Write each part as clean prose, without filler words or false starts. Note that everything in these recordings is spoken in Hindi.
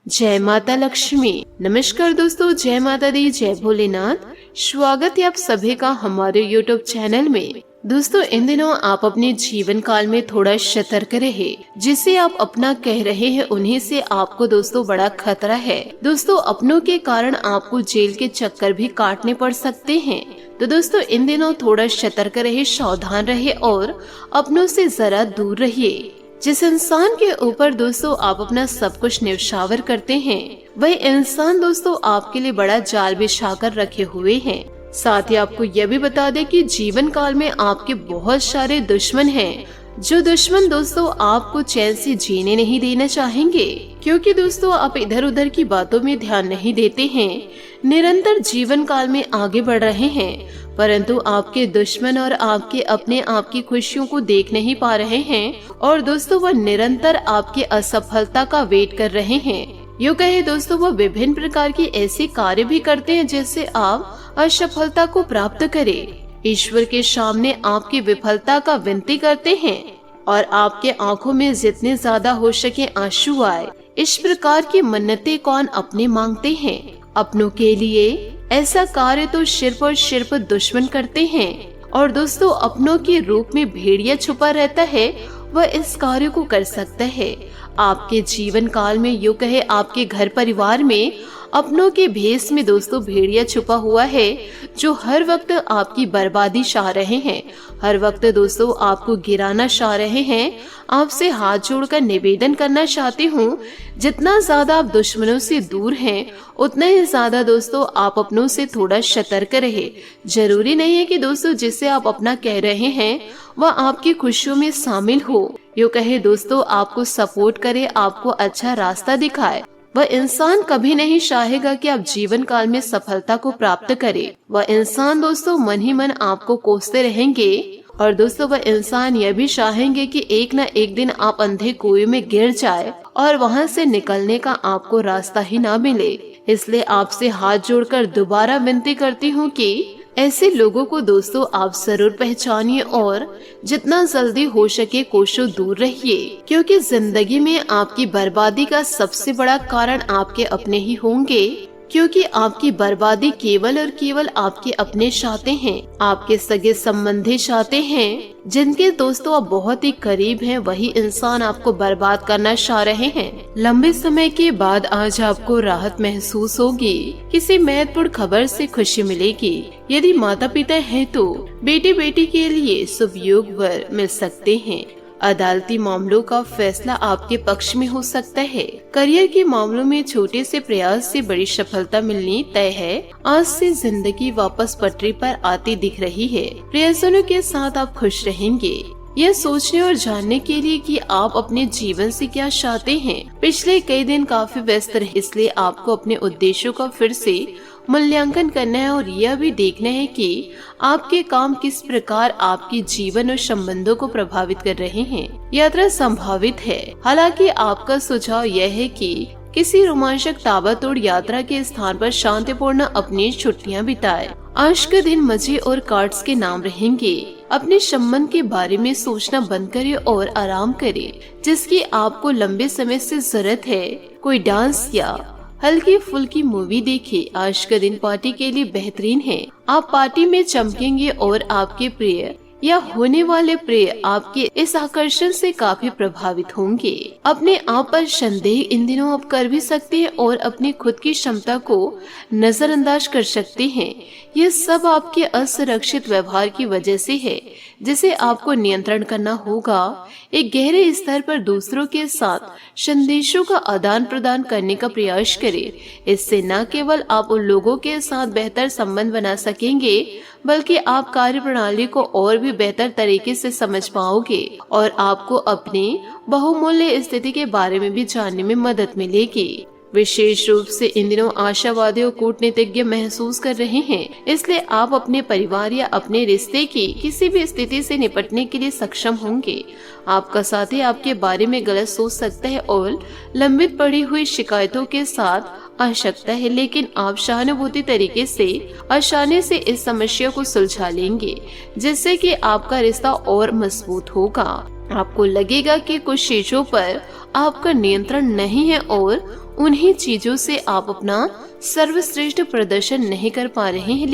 जय माता लक्ष्मी। नमस्कार दोस्तों, जय माता दी, जय भोलेनाथ। स्वागत है आप सभी का हमारे YouTube चैनल में। दोस्तों, इन दिनों आप अपने जीवन काल में थोड़ा सतर्क रहे। जिसे आप अपना कह रहे हैं उन्हीं से आपको दोस्तों बड़ा खतरा है। दोस्तों, अपनों के कारण आपको जेल के चक्कर भी काटने पड़ सकते हैं। तो दोस्तों, इन दिनों थोड़ा सतर्क रहे, सावधान रहे और अपनों से जरा दूर रहिए। जिस इंसान के ऊपर दोस्तों आप अपना सब कुछ न्यौछावर करते हैं, वही इंसान दोस्तों आपके लिए बड़ा जाल बिछा कर रखे हुए हैं। साथ ही आपको यह भी बता दें कि जीवन काल में आपके बहुत सारे दुश्मन हैं, जो दुश्मन दोस्तों आपको चैन से जीने नहीं देना चाहेंगे, क्योंकि दोस्तों आप इधर उधर की बातों में ध्यान नहीं देते हैं, निरंतर जीवन काल में आगे बढ़ रहे हैं, परंतु आपके दुश्मन और आपके अपने आपकी खुशियों को देख नहीं पा रहे हैं और दोस्तों वह निरंतर आपकी असफलता का वेट कर रहे हैं। यूँ कहे दोस्तों, वह विभिन्न प्रकार के ऐसे कार्य भी करते हैं जिससे आप असफलता को प्राप्त करें। ईश्वर के सामने आपकी विफलता का विनती करते हैं और आपके आंखों में जितने ज्यादा हो सके आंसू आए। इस प्रकार की मन्नतें कौन अपने मांगते हैं? अपनों के लिए ऐसा कार्य तो सिर्फ दुश्मन करते हैं। और दोस्तों, अपनों के रूप में भेड़िया छुपा रहता है, वह इस कार्य को कर सकता है। आपके जीवन काल में यूँ कहे आपके घर परिवार में अपनों के भेष में दोस्तों भेड़िया छुपा हुआ है, जो हर वक्त आपकी बर्बादी चाह रहे हैं, हर वक्त दोस्तों आपको गिराना चाह रहे हैं। आपसे हाथ जोड़कर निवेदन करना चाहती हूँ, जितना ज्यादा आप दुश्मनों से दूर हैं, उतना ही ज्यादा दोस्तों आप अपनों से थोड़ा सतर्क रहे। जरूरी नहीं है कि दोस्तों जिसे आप अपना कह रहे हैं वह आपकी खुशियों में शामिल हो। यूँ कहे दोस्तों आपको सपोर्ट करे, आपको अच्छा रास्ता दिखाए। वह इंसान कभी नहीं चाहेगा कि आप जीवन काल में सफलता को प्राप्त करें। वह इंसान दोस्तों मन ही मन आपको कोसते रहेंगे और दोस्तों वह इंसान यह भी चाहेंगे कि एक न एक दिन आप अंधे कुएं में गिर जाए और वहां से निकलने का आपको रास्ता ही ना मिले। इसलिए आपसे हाथ जोड़कर दोबारा विनती करती हूँ कि ऐसे लोगों को दोस्तों आप जरूर पहचानिए और जितना जल्दी हो सके कोशिश दूर रहिए, क्योंकि जिंदगी में आपकी बर्बादी का सबसे बड़ा कारण आपके अपने ही होंगे। क्योंकि आपकी बर्बादी केवल और केवल आपके अपने चाहते हैं, आपके सगे संबंधी चाहते हैं, जिनके दोस्तों आप बहुत ही करीब हैं, वही इंसान आपको बर्बाद करना चाह रहे हैं। लंबे समय के बाद आज आपको राहत महसूस होगी, किसी महत्वपूर्ण खबर से खुशी मिलेगी। यदि माता पिता हैं तो बेटे बेटी के लिए शुभ योग वर मिल सकते हैं। अदालती मामलों का फैसला आपके पक्ष में हो सकता है। करियर के मामलों में छोटे से प्रयास से बड़ी सफलता मिलनी तय है। आज से जिंदगी वापस पटरी पर आती दिख रही है। प्रियजनों के साथ आप खुश रहेंगे, यह सोचने और जानने के लिए कि आप अपने जीवन से क्या चाहते हैं। पिछले कई दिन काफी व्यस्त रहे, इसलिए आपको अपने उद्देश्यों का फिर से मूल्यांकन करना है और यह भी देखना है कि आपके काम किस प्रकार आपके जीवन और संबंधों को प्रभावित कर रहे हैं। यात्रा संभावित है, हालांकि आपका सुझाव यह है कि किसी रोमांचक ताबड़तोड़ यात्रा के स्थान पर शांतिपूर्ण अपनी छुट्टियां बिताएं। आज का दिन मजे और कार्ड्स के नाम रहेंगे। अपने संबंध के बारे में सोचना बंद करें और आराम करें, जिसकी आपको लंबे समय से जरूरत है। कोई डांस या हल्की फुल्की मूवी देखें। आज का दिन पार्टी के लिए बेहतरीन है। आप पार्टी में चमकेंगे और आपके प्रिय या होने वाले प्रिय आपके इस आकर्षण से काफी प्रभावित होंगे। अपने आप पर संदेह इन दिनों आप कर भी सकते हैं और अपनी खुद की क्षमता को नजरअंदाज कर सकते हैं। यह सब आपके असुरक्षित व्यवहार की वजह से है, जिसे आपको नियंत्रण करना होगा। एक गहरे स्तर पर दूसरों के साथ संदेशों का आदान प्रदान करने का प्रयास करें। इससे न केवल आप उन लोगों के साथ बेहतर संबंध बना सकेंगे, बल्कि आप कार्य प्रणाली को और भी बेहतर तरीके से समझ पाओगे और आपको अपनी बहुमूल्य स्थिति के बारे में भी जानने में मदद मिलेगी। विशेष रूप से इन दिनों आशावादी और कूटनीतिज्ञ महसूस कर रहे हैं, इसलिए आप अपने परिवार या अपने रिश्ते की किसी भी स्थिति से निपटने के लिए सक्षम होंगे। आपका साथी आपके बारे में गलत सोच सकता है और लंबित पड़ी हुई शिकायतों के साथ आ सकता है, लेकिन आप सहानुभूति तरीके से आसानी से इस समस्या को सुलझा लेंगे, जिससे कि आपका रिश्ता और मजबूत होगा। आपको लगेगा कि कुछ चीजों पर आपका नियंत्रण नहीं है और उन्हीं चीजों से आप अपना सर्वश्रेष्ठ प्रदर्शन नहीं कर पा रहे हैं,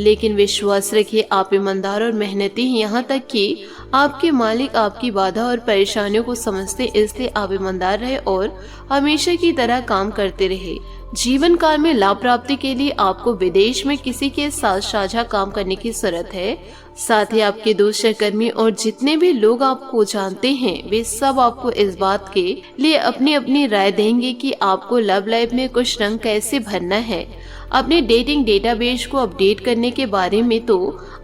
लेकिन विश्वास रखिए, आप ईमानदार और मेहनती हैं। यहाँ तक कि आपके मालिक आपकी बाधा और परेशानियों को समझते, इसलिए आप ईमानदार रहे और हमेशा की तरह काम करते रहे। जीवन काल में लाभ प्राप्ति के लिए आपको विदेश में किसी के साथ साझा काम करने की जरूरत है। साथ ही आपके दोस्त, सहकर्मी और जितने भी लोग आपको जानते हैं, वे सब आपको इस बात के लिए अपनी अपनी राय देंगे कि आपको लव लाइफ में कुछ रंग कैसे भरना है। अपने डेटिंग डेटाबेस को अपडेट करने के बारे में तो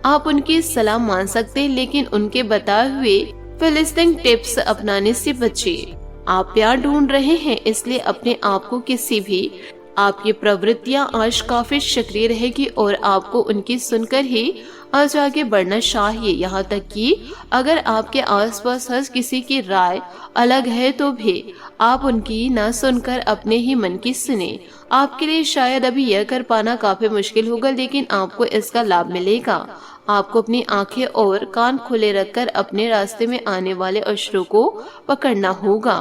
आप उनकी सलाह मान सकते हैं, लेकिन उनके बताए हुए फिलिस्टिंग टिप्स अपनाने से बचिए। आप प्यार ढूंढ रहे हैं, इसलिए अपने आप को किसी भी आपकी प्रवृत्तियां आज काफी सक्रिय रहेगी और आपको उनकी सुनकर ही आज आगे बढ़ना चाहिए। यहाँ तक कि अगर आपके आसपास हर किसी की राय अलग है तो भी आप उनकी ना सुनकर अपने ही मन की सुने। आपके लिए शायद अभी यह कर पाना काफी मुश्किल होगा, लेकिन आपको इसका लाभ मिलेगा। आपको अपनी आंखें और कान खुले रखकर अपने रास्ते में आने वाले अवसरों को पकड़ना होगा।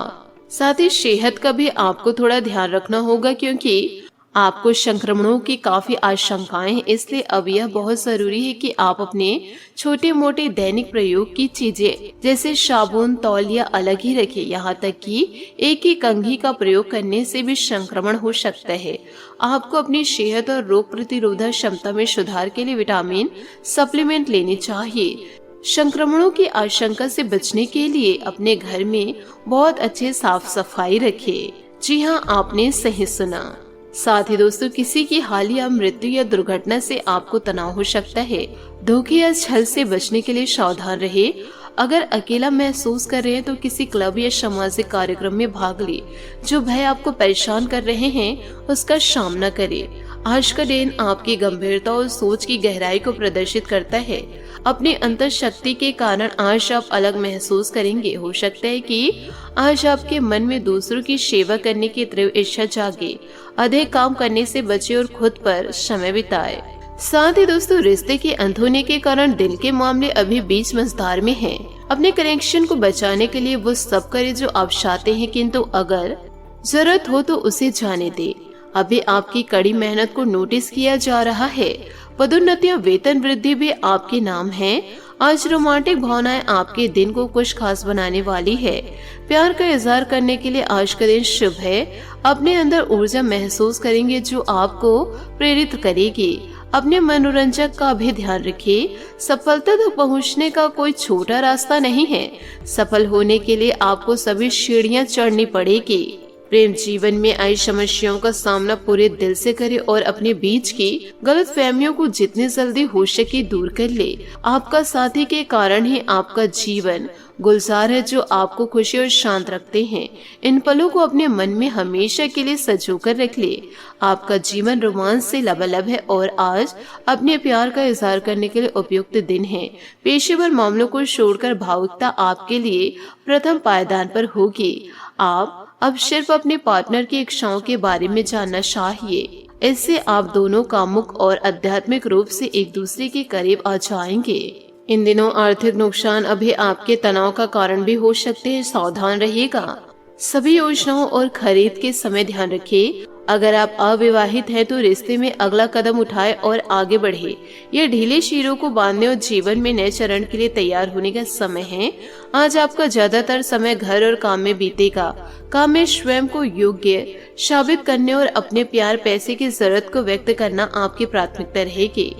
साथ ही सेहत का भी आपको थोड़ा ध्यान रखना होगा, क्योंकि आपको संक्रमणों की काफी आशंकाएं हैं। इसलिए अब यह बहुत जरूरी है कि आप अपने छोटे मोटे दैनिक प्रयोग की चीजें जैसे साबुन, तौलिया अलग ही रखें। यहाँ तक कि एक ही कंघी का प्रयोग करने से भी संक्रमण हो सकता है। आपको अपनी सेहत और रोग प्रतिरोधक क्षमता में सुधार के लिए विटामिन सप्लीमेंट लेने चाहिए। संक्रमणों की आशंका से बचने के लिए अपने घर में बहुत अच्छे साफ सफाई रखें। जी हाँ, आपने सही सुना। साथ ही दोस्तों, किसी की हालिया मृत्यु या दुर्घटना से आपको तनाव हो सकता है। धोखे या छल से बचने के लिए सावधान रहे। अगर अकेला महसूस कर रहे हैं तो किसी क्लब या सामाजिक कार्यक्रम में भाग ले। जो भय आपको परेशान कर रहे हैं उसका सामना करें। आज का दिन आपकी गंभीरता और सोच की गहराई को प्रदर्शित करता है। अपनी अंतर शक्ति के कारण आज आप अलग महसूस करेंगे। हो सकता है कि आज आपके मन में दूसरों की सेवा करने की तीव्र इच्छा जागे। अधिक काम करने से बचे और खुद पर समय बिताए। साथ ही दोस्तों, रिश्ते के अंत होने के कारण दिल के मामले अभी बीच मझधार में हैं। अपने कनेक्शन को बचाने के लिए वो सब करे जो आप चाहते हैं, किंतु अगर जरूरत हो तो उसे जाने दे। अभी आपकी कड़ी मेहनत को नोटिस किया जा रहा है। पदोन्नति और वेतन वृद्धि भी आपके नाम है। आज रोमांटिक भावनाएं आपके दिन को कुछ खास बनाने वाली है। प्यार का इजहार करने के लिए आज का दिन शुभ है। अपने अंदर ऊर्जा महसूस करेंगे जो आपको प्रेरित करेगी। अपने मनोरंजक का भी ध्यान रखिए। सफलता तक पहुंचने का कोई छोटा रास्ता नहीं है। सफल होने के लिए आपको सभी सीढ़ियां चढ़नी पड़ेगी। प्रेम जीवन में आई समस्याओं का सामना पूरे दिल से करे और अपने बीच की गलतफहमियों को जितनी जल्दी हो सके दूर कर ले। आपका साथी के कारण ही आपका जीवन गुलजार है जो आपको खुशी और शांत रखते हैं। इन पलों को अपने मन में हमेशा के लिए संजोकर रख ले। आपका जीवन रोमांस से लबालब है और आज अपने प्यार का इजहार करने के लिए उपयुक्त दिन है। पेशेवर मामलों को छोड़कर भावुकता आपके लिए प्रथम पायदान पर होगी। आप अब सिर्फ अपने पार्टनर की इच्छाओं के बारे में जानना चाहिए। इससे आप दोनों कामुक और आध्यात्मिक रूप से एक दूसरे के करीब आ जाएंगे। इन दिनों आर्थिक नुकसान अभी आपके तनाव का कारण भी हो सकते हैं, सावधान रहिएगा। सभी योजनाओं और खरीद के समय ध्यान रखिए। अगर आप अविवाहित हैं तो रिश्ते में अगला कदम उठाए और आगे बढ़े। यह ढीले शीरों को बांधने और जीवन में नए चरण के लिए तैयार होने का समय है। आज आपका ज्यादातर समय घर और काम में बीतेगा। काम में स्वयं को योग्य साबित करने और अपने प्यार पैसे की जरूरत को व्यक्त करना आपकी प्राथमिकता रहेगी।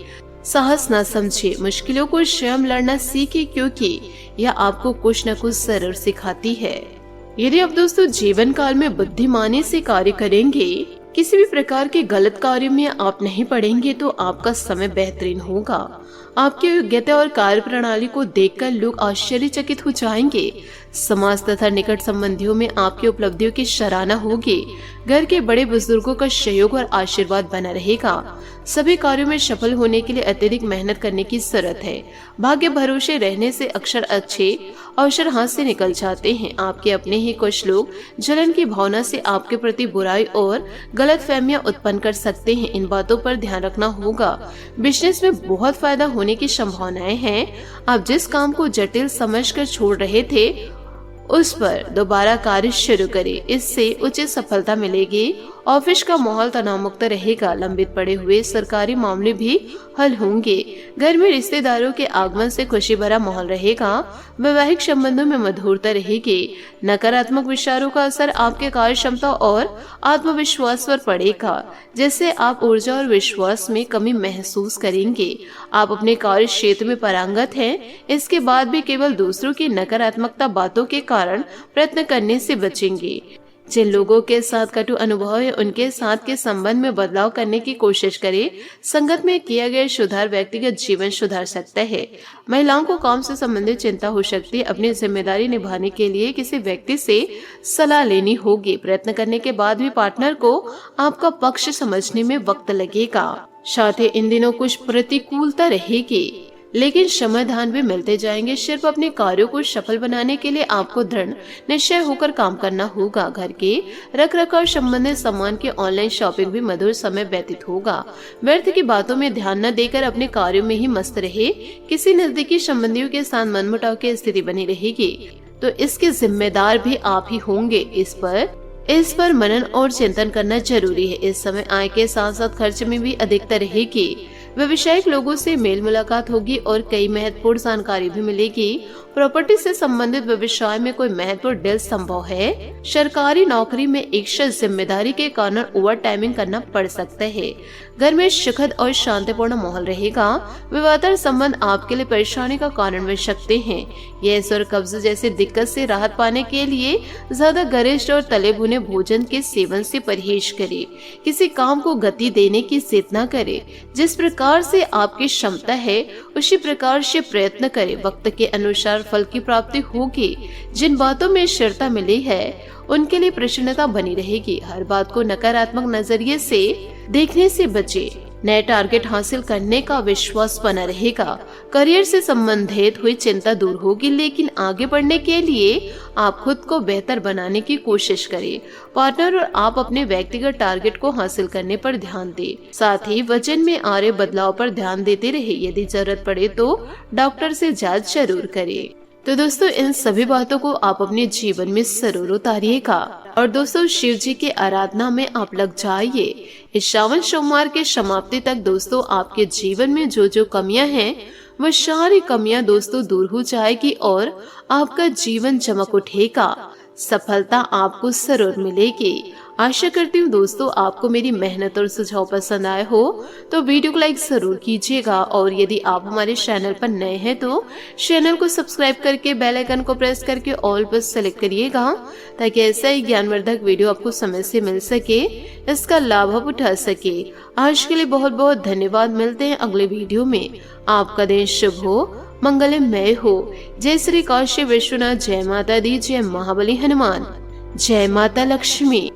साहस न समझे, मुश्किलों को स्वयं लड़ना सीखे, क्योंकि यह आपको कुछ न कुछ जरूर सिखाती है। यदि आप दोस्तों जीवन काल में बुद्धिमानी से कार्य करेंगे, किसी भी प्रकार के गलत कार्य में आप नहीं पड़ेंगे तो आपका समय बेहतरीन होगा। आपकी योग्यता और कार्य प्रणाली को देखकर लोग आश्चर्यचकित हो जाएंगे। समाज तथा निकट संबंधियों में आपकी उपलब्धियों की सराहना होगी। घर के बड़े बुजुर्गों का सहयोग और आशीर्वाद बना रहेगा। सभी कार्यों में सफल होने के लिए अत्यधिक मेहनत करने की जरूरत है। भाग्य भरोसे रहने से अक्सर अच्छे अवसर हाथ से निकल जाते हैं। आपके अपने ही कुछ लोग जलन की भावना से आपके प्रति बुराई और गलतफहमियां उत्पन्न कर सकते हैं। इन बातों पर ध्यान रखना होगा। बिजनेस में बहुत फायदा होने की संभावनाएं हैं। आप जिस काम को जटिल समझकर छोड़ रहे थे उस पर दोबारा कार्य शुरू करें, इससे उचित सफलता मिलेगी। ऑफिस का माहौल तनाव मुक्त रहेगा, लंबित पड़े हुए सरकारी मामले भी हल होंगे। घर में रिश्तेदारों के आगमन से खुशी भरा माहौल रहेगा। वैवाहिक संबंधों में मधुरता रहेगी। नकारात्मक विचारों का असर आपके कार्य क्षमता और आत्मविश्वास पर पड़ेगा, जिससे आप ऊर्जा और विश्वास में कमी महसूस करेंगे। आप अपने कार्य क्षेत्र में पारंगत हैं, इसके बाद भी केवल दूसरों की नकारात्मकता बातों के कारण प्रयत्न करने से बचेंगे। जिन लोगों के साथ कटु अनुभव है, उनके साथ के संबंध में बदलाव करने की कोशिश करें। संगत में किया गया सुधार व्यक्तिगत जीवन सुधार सकता है। महिलाओं को काम से संबंधित चिंता हो सकती है। अपनी जिम्मेदारी निभाने के लिए किसी व्यक्ति से सलाह लेनी होगी। प्रयत्न करने के बाद भी पार्टनर को आपका पक्ष समझने में वक्त लगेगा। साथ ही इन दिनों कुछ प्रतिकूलता रहेगी, लेकिन समाधान भी मिलते जाएंगे। सिर्फ अपने कार्यों को सफल बनाने के लिए आपको दृढ़ निश्चय होकर काम करना होगा। घर के रखरखाव संबंधित सामान की ऑनलाइन शॉपिंग भी मधुर समय व्यतीत होगा। व्यर्थ की बातों में ध्यान न देकर अपने कार्यों में ही मस्त रहे। किसी नजदीकी संबंधियों के साथ मनमुटाव की स्थिति बनी रहेगी, तो इसके जिम्मेदार भी आप ही होंगे। इस पर मनन और चिंतन करना जरूरी है। इस समय आय के साथ साथ खर्च में भी अधिकता रहेगी। व्यवसायिक लोगों से मेल मुलाकात होगी और कई महत्वपूर्ण जानकारी भी मिलेगी। प्रॉपर्टी से संबंधित व्यवसाय में कोई महत्वपूर्ण डील संभव है। सरकारी नौकरी में इच्छा जिम्मेदारी के कारण ओवर टाइमिंग करना पड़ सकता है। घर में सुखद और शांतिपूर्ण माहौल रहेगा। विवादास्पद संबंध आपके लिए परेशानी का कारण बन सकते हैं। गैस और कब्ज जैसी दिक्कत से राहत पाने के लिए ज्यादा गरिष्ठ और तले भुने भोजन के सेवन से परहेज करें। किसी काम को गति देने की जिद न करें। जिस प्रकार से आपकी क्षमता है उसी प्रकार से प्रयत्न करें। वक्त के अनुसार फल की प्राप्ति होगी। जिन बातों में स्थिरता मिली है उनके लिए प्रसन्नता बनी रहेगी। हर बात को नकारात्मक नजरिए से देखने से बचे। नए टारगेट हासिल करने का विश्वास बना रहेगा। करियर से संबंधित हुई चिंता दूर होगी, लेकिन आगे बढ़ने के लिए आप खुद को बेहतर बनाने की कोशिश करें। पार्टनर और आप अपने व्यक्तिगत टारगेट को हासिल करने पर ध्यान दें। साथ ही वजन में आ रहे बदलाव पर ध्यान देते रहे। यदि जरूरत पड़े तो डॉक्टर से जांच जरूर करें। तो दोस्तों, इन सभी बातों को आप अपने जीवन में जरूर उतारिएगा। और दोस्तों, शिव जी की आराधना में आप लग जाइए। इस श्रावण सोमवार के समाप्ति तक दोस्तों आपके जीवन में जो जो कमियां हैं वह सारी कमियां दोस्तों दूर हो जाएगी और आपका जीवन चमक उठेगा। सफलता आपको जरूर मिलेगी। आशा करती हूँ दोस्तों आपको मेरी मेहनत और सुझाव पसंद आए हो तो वीडियो को लाइक जरूर कीजिएगा। और यदि आप हमारे चैनल पर नए हैं तो चैनल को सब्सक्राइब करके बेल आइकन को प्रेस करके ऑल पर सेलेक्ट करिएगा, ताकि ऐसा ही ज्ञानवर्धक वीडियो आपको समय से मिल सके, इसका लाभ आप उठा सके। आज के लिए बहुत बहुत धन्यवाद। मिलते हैं अगले वीडियो में। आपका दिन शुभ हो, मंगलमय हो। जय श्री काशी विश्वनाथ, जय माता दी, जय महाबली हनुमान, जय माता लक्ष्मी।